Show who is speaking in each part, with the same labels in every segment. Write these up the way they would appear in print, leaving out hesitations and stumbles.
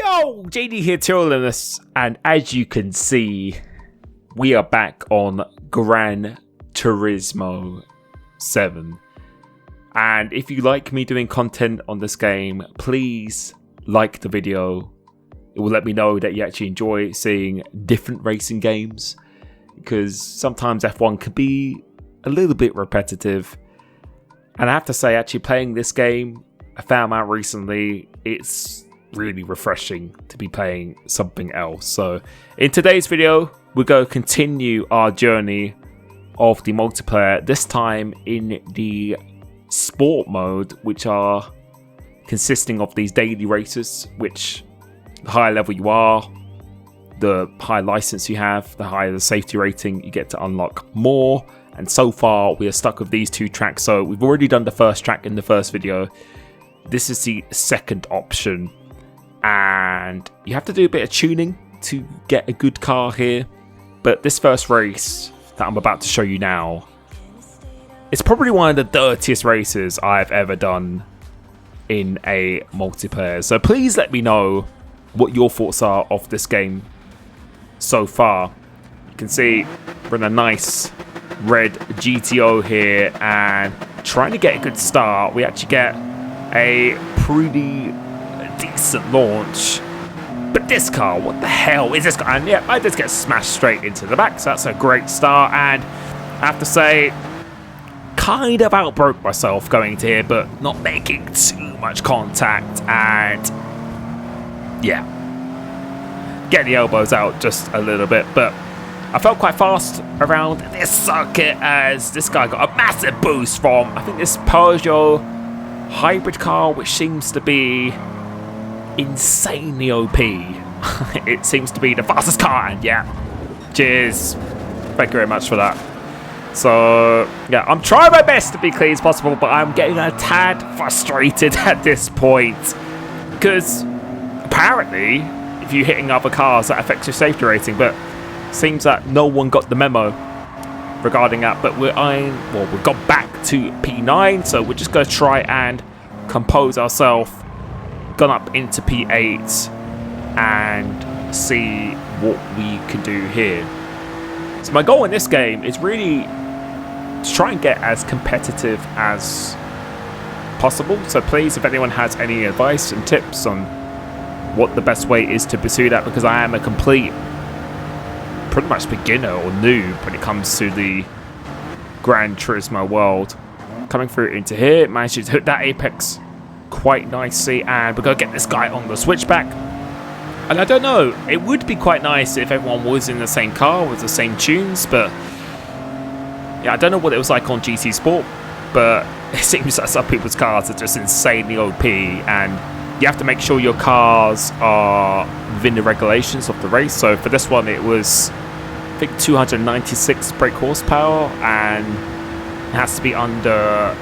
Speaker 1: Yo, JD here, Limitless, and as you can see, we are back on Gran Turismo 7. And if you like me doing content on this game, please like the video. It will let me know that you actually enjoy seeing different racing games, because sometimes F1 can be a little bit repetitive. And I have to say, actually playing this game, I found out recently, it's really refreshing to be playing something else. So in today's video, we're going to continue our journey of the multiplayer, this time in the sport mode, which are consisting of these daily races, which the higher level you are, the higher license you have, the higher the safety rating, you get to unlock more. And so far we are stuck with these two tracks. So we've already done the first track in the first video. This is the second option, and you have to do a bit of tuning to get a good car here. But this first race that I'm about to show you now, it's probably one of the dirtiest races I've ever done in a multiplayer. So please let me know what your thoughts are of this game so far. You can see we're in a nice red GTO here and trying to get a good start. We actually get a pretty decent launch, but this car, what the hell is this car? And yeah, I just get smashed straight into the back, so that's a great start. And I have to say, kind of outbroke myself going into here, but not making too much contact, and yeah, get the elbows out just a little bit. But I felt quite fast around this circuit as this guy got a massive boost from, I think, this Peugeot hybrid car, which seems to be insanely OP. It seems to be the fastest car, and yeah, cheers, thank you very much for that. So yeah, I'm trying my best to be clean as possible, but I'm getting a tad frustrated at this point, because apparently if you're hitting other cars that affects your safety rating, but seems that no one got the memo regarding that. But we've gone back to P9, so we're just going to try and compose ourselves, gone up into P8 and see what we can do here. So my goal in this game is really to try and get as competitive as possible. So please, if anyone has any advice and tips on what the best way is to pursue that, because I am a complete, pretty much beginner or noob when it comes to the Gran Turismo world. Coming through into here, managed to hit that apex quite nicely, and we're going to get this guy on the switchback. And I don't know, it would be quite nice if everyone was in the same car with the same tunes, but yeah, I don't know what it was like on GT Sport, but it seems like some people's cars are just insanely OP, and you have to make sure your cars are within the regulations of the race. So for this one, it was, I think, 296 brake horsepower, and it has to be under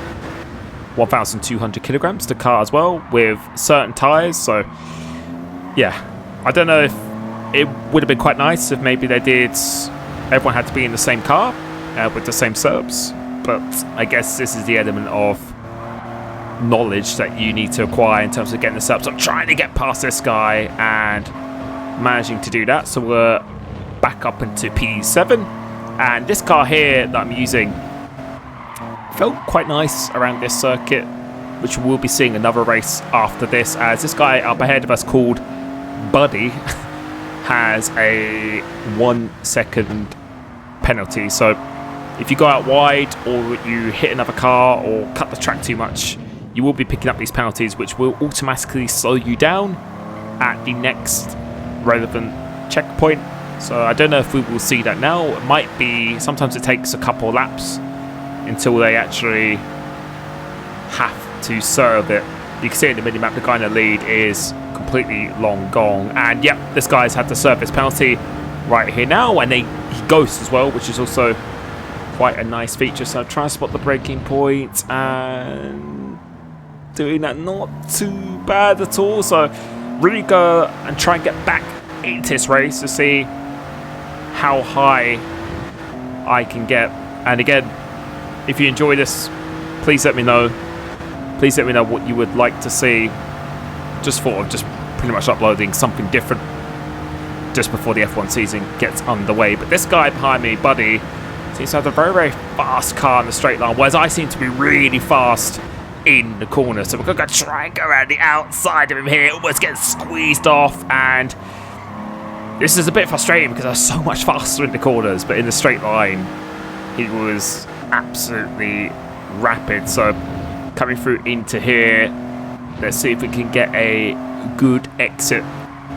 Speaker 1: 1,200 kilograms, the car as well, with certain tyres. So yeah, I don't know if it would have been quite nice if maybe they did, everyone had to be in the same car with the same setups, but I guess this is the element of knowledge that you need to acquire in terms of getting the setup. So I'm trying to get past this guy and managing to do that. So we're back up into P7, and this car here that I'm using felt quite nice around this circuit, which we'll be seeing another race after this, as this guy up ahead of us called Buddy has a 1 second penalty. So if you go out wide or you hit another car or cut the track too much, you will be picking up these penalties, which will automatically slow you down at the next relevant checkpoint. So I don't know if we will see that now. It might be, sometimes it takes a couple of laps until they actually have to serve it. You can see in the minimap the guy in the lead is completely long gone, and yep, this guy's had to serve his penalty right here now, and he ghosts as well, which is also quite a nice feature. So I'm trying to spot the braking point, and doing that not too bad at all. So really go and try and get back into this race to see how high I can get. And again, if you enjoy this, please let me know. Please let me know what you would like to see. Just thought of just pretty much uploading something different just before the F1 season gets underway. But this guy behind me, Buddy, seems to have a very, very fast car in the straight line, whereas I seem to be really fast in the corner. So we're going to try and go around the outside of him here, almost get squeezed off, and this is a bit frustrating because I was so much faster in the corners, but in the straight line, he was absolutely rapid. So coming through into here, let's see if we can get a good exit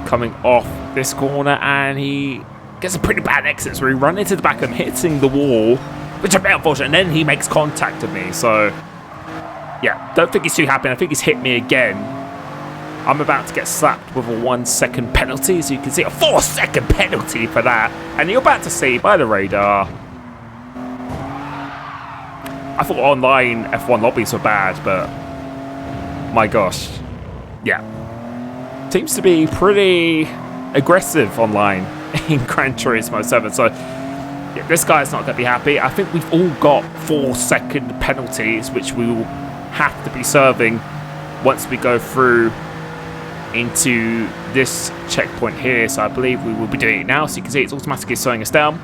Speaker 1: coming off this corner, and he gets a pretty bad exit, so he runs into the back of him, hitting the wall, which is a bit unfortunate, and then he makes contact with me. So yeah, don't think he's too happy. I think he's hit me again. I'm about to get slapped with a 1 second penalty, so you can see a 4 second penalty for that. And you're about to see by the radar, I thought online F1 lobbies were bad, but my gosh, yeah. Seems to be pretty aggressive online in Gran Turismo 7. So yeah, this guy's not going to be happy. I think we've all got 4 second penalties, which we will have to be serving once we go through into this checkpoint here. So I believe we will be doing it now. So you can see it's automatically slowing us down.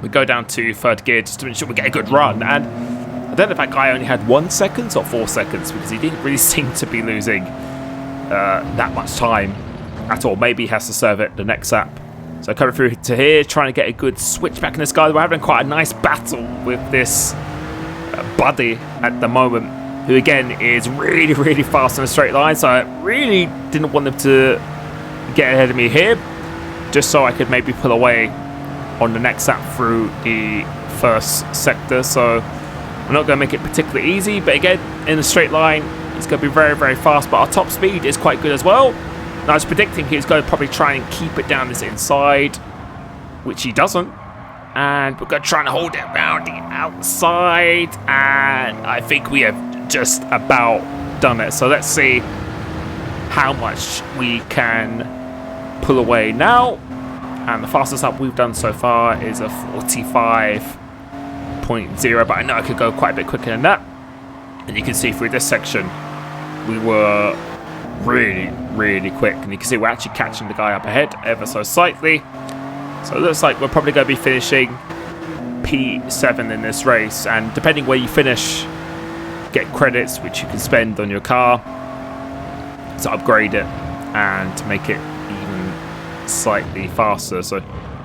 Speaker 1: We go down to 3rd gear just to ensure we get a good run. And I don't know if that guy only had 1 second or 4 seconds, because he didn't really seem to be losing that much time at all. Maybe he has to serve it the next lap. So coming through to here, trying to get a good switch back in this guy. We're having quite a nice battle with this Buddy at the moment, who again is really, really fast in a straight line. So I really didn't want him to get ahead of me here, just so I could maybe pull away on the next lap through the first sector. So we're not going to make it particularly easy, but again, in a straight line, it's going to be very, very fast, but our top speed is quite good as well. And I was predicting he's going to probably try and keep it down this inside, which he doesn't. And we're going to try and hold it around the outside, and I think we have just about done it. So let's see how much we can pull away now. And the fastest lap we've done so far is a 45.0, but I know I could go quite a bit quicker than that. And you can see through this section, we were really, really quick. And you can see we're actually catching the guy up ahead ever so slightly. So it looks like we're probably going to be finishing P7 in this race. And depending where you finish, get credits which you can spend on your car to upgrade it and to make it even slightly faster. So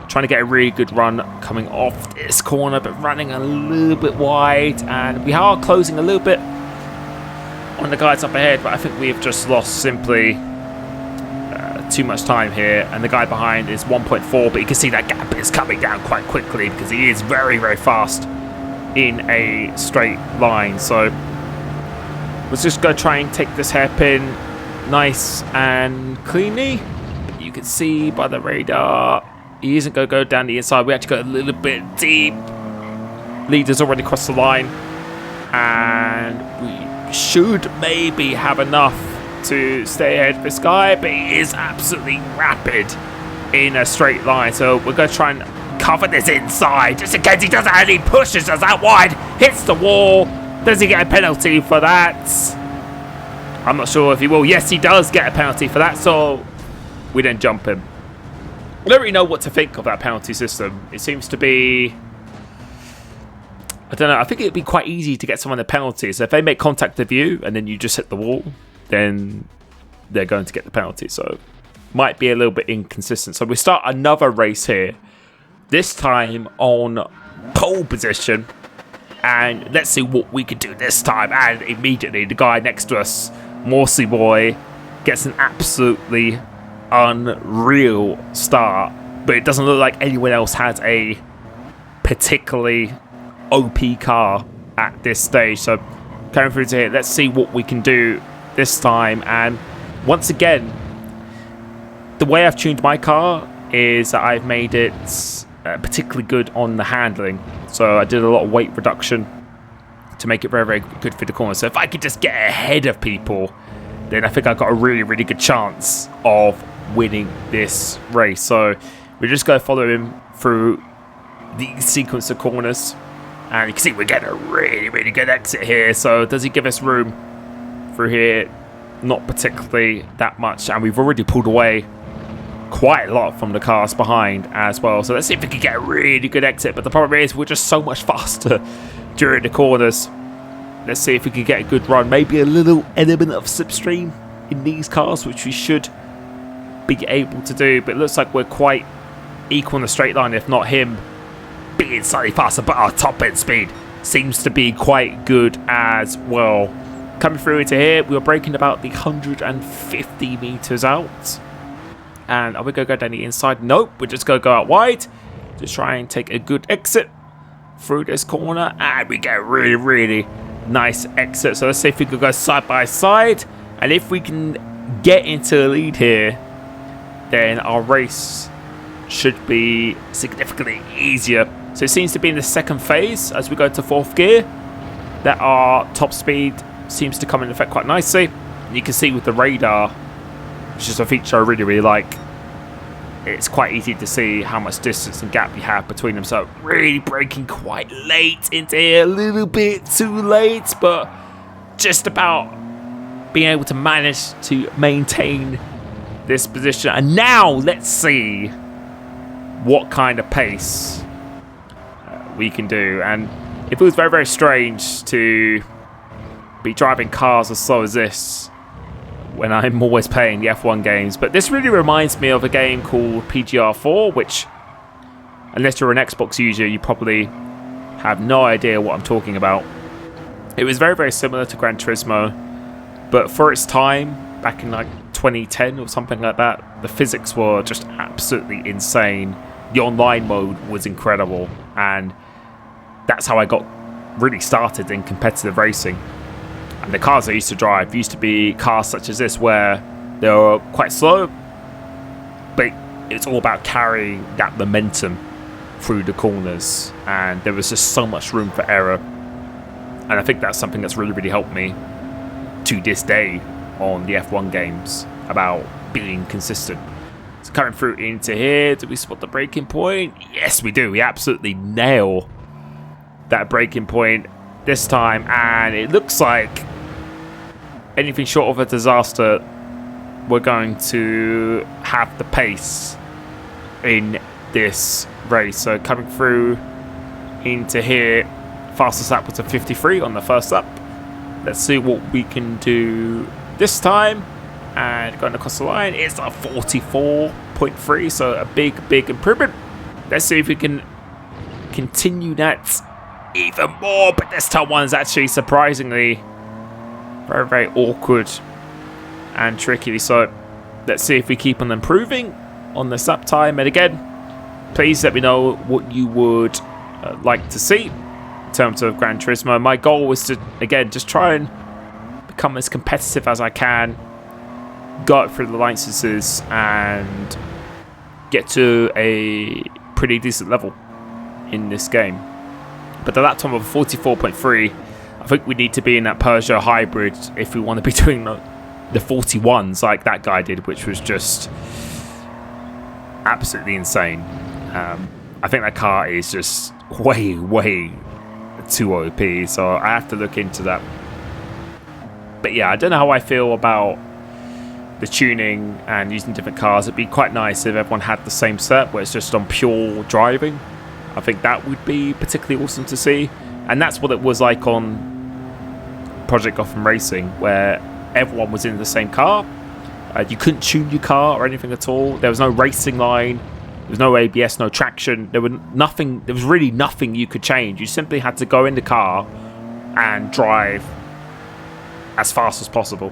Speaker 1: trying to get a really good run coming off this corner, but running a little bit wide, and we are closing a little bit on the guys up ahead, but I think we have just lost simply too much time here. And the guy behind is 1.4, but you can see that gap is coming down quite quickly because he is very, very fast in a straight line. So let's just go try and take this hairpin nice and cleanly. But you can see by the radar, he isn't going to go down the inside. We actually go a little bit deep. Leader's already crossed the line, and we should maybe have enough to stay ahead of this guy, but he is absolutely rapid in a straight line. So we're going to try and cover this inside just in case he doesn't, and he pushes us out wide, hits the wall. Does he get a penalty for that? I'm not sure if he will. Yes, he does get a penalty for that, so we then jump him. I don't really know what to think of that penalty system. It seems to be, I don't know, I think it'd be quite easy to get someone a penalty. So if they make contact with you and then you just hit the wall, then they're going to get the penalty. So might be a little bit inconsistent. So we start another race here, this time on pole position. And let's see what we can do this time. And immediately the guy next to us, Morsey Boy, gets an absolutely unreal start. But it doesn't look like anyone else has a particularly OP car at this stage. So coming through to here, let's see what we can do this time. And once again, the way I've tuned my car is that I've made it particularly good on the handling. So I did a lot of weight reduction to make it very, very good for the corner. So if I could just get ahead of people, then I think I've got a really, really good chance of winning this race. So we just go follow him through the sequence of corners. And you can see we're getting a really, really good exit here. So does he give us room through here? not particularly that much, and we've already pulled away quite a lot from the cars behind as well. So let's see if we can get a really good exit, but the problem is we're just so much faster during the corners. Let's see if we can get a good run, maybe a little element of slipstream in these cars, which we should be able to do, but it looks like we're quite equal in the straight line, if not him being slightly faster, but our top end speed seems to be quite good as well. Coming through into here, we were braking about the 150 meters out. And are we going to go down the inside? Nope, we're just going to go out wide. Just try and take a good exit through this corner. And we get a really, really nice exit. So let's see if we could go side by side. And if we can get into the lead here, then our race should be significantly easier. So it seems to be in the second phase as we go to fourth gear that our top speed seems to come into effect quite nicely. And you can see with the radar, which is a feature I really, really like, it's quite easy to see how much distance and gap you have between them. So really braking quite late into here, a little bit too late, but just about being able to manage to maintain this position. And now let's see what kind of pace we can do. And it feels very, very strange to be driving cars as slow as this when I'm always playing the F1 games. But this really reminds me of a game called PGR4, which, unless you're an Xbox user, you probably have no idea what I'm talking about. It was very, very similar to Gran Turismo, but for its time, back in like 2010 or something like that, the physics were just absolutely insane. The online mode was incredible, and that's how I got really started in competitive racing. And the cars I used to drive used to be cars such as this, where they were quite slow, but it's all about carrying that momentum through the corners, and there was just so much room for error. And I think that's something that's really, really helped me to this day on the F1 games, about being consistent. So coming through into here, do we spot the braking point? Yes, we do. We absolutely nail that braking point this time, and it looks like anything short of a disaster, we're going to have the pace in this race. So coming through into here, fastest lap was a 53 on the first lap. Let's see what we can do this time. And going across the line, it's a 44.3, so a big, big improvement. Let's see if we can continue that even more, but this time one's actually surprisingly very, very awkward and tricky. So let's see if we keep on improving on the lap time. And again, please let me know what you would like to see in terms of Gran Turismo. My goal was to, again, just try and become as competitive as I can, go up through the licenses and get to a pretty decent level in this game. But the lap time of 44.3, I think we need to be in that Peugeot hybrid if we want to be doing the 41s like that guy did, which was just absolutely insane. I think that car is just way, way too OP, so I have to look into that. But yeah, I don't know how I feel about the tuning and using different cars. It'd be quite nice if everyone had the same set where it's just on pure driving. I think that would be particularly awesome to see. And that's what it was like on Project Gotham Racing, where everyone was in the same car. You couldn't tune your car or anything at all. There was no racing line. There was no ABS, no traction. There was really nothing you could change. You simply had to go in the car and drive as fast as possible.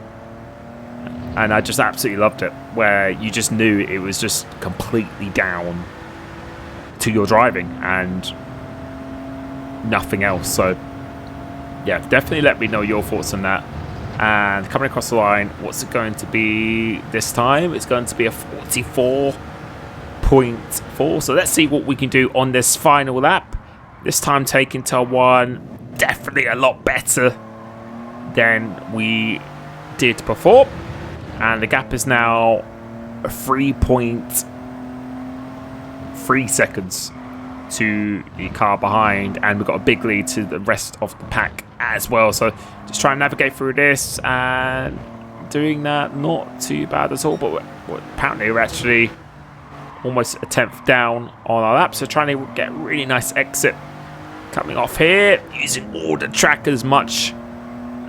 Speaker 1: And I just absolutely loved it, where you just knew it was just completely down to your driving and nothing else. So yeah, definitely let me know your thoughts on that. And coming across the line, what's it going to be this time? It's going to be a 44.4. So let's see what we can do on this final lap. This time taking turn one, definitely a lot better than we did before. And the gap is now 3.3 seconds to the car behind, and we've got a big lead to the rest of the pack as well. So just try and navigate through this and doing that. Not too bad at all, but apparently we're actually almost a 10th down on our lap, so trying to get a really nice exit coming off here, using all the track as much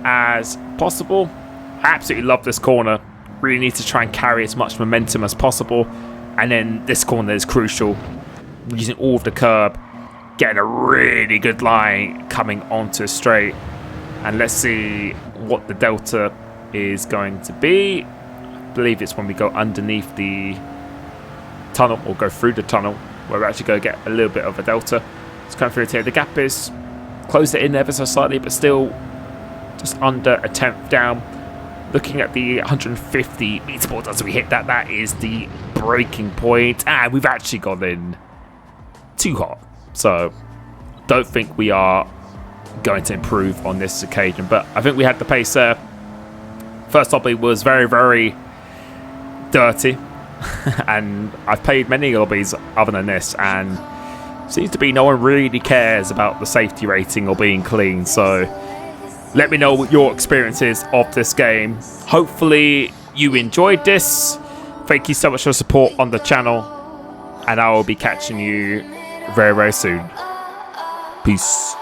Speaker 1: as possible. I absolutely love this corner. Really need to try and carry as much momentum as possible, and then this corner is crucial, using all of the curb, getting a really good line coming onto straight. And let's see what the delta is going to be. I believe it's when we go underneath the tunnel, or go through the tunnel, where we're actually going to get a little bit of a delta. It's coming through here. The gap is closed it in ever so slightly, but still just under a 10th down. Looking at the 150 meter board as we hit that, that is the breaking point, and we've actually gone in too hot. So don't think we are going to improve on this occasion, but I think we had the pace there. First lobby was very, very dirty, and I've played many lobbies other than this, and seems to be no one really cares about the safety rating or being clean. So let me know what your experience is of this game. Hopefully you enjoyed this. Thank you so much for your support on the channel, and I will be catching you very, very soon. Peace.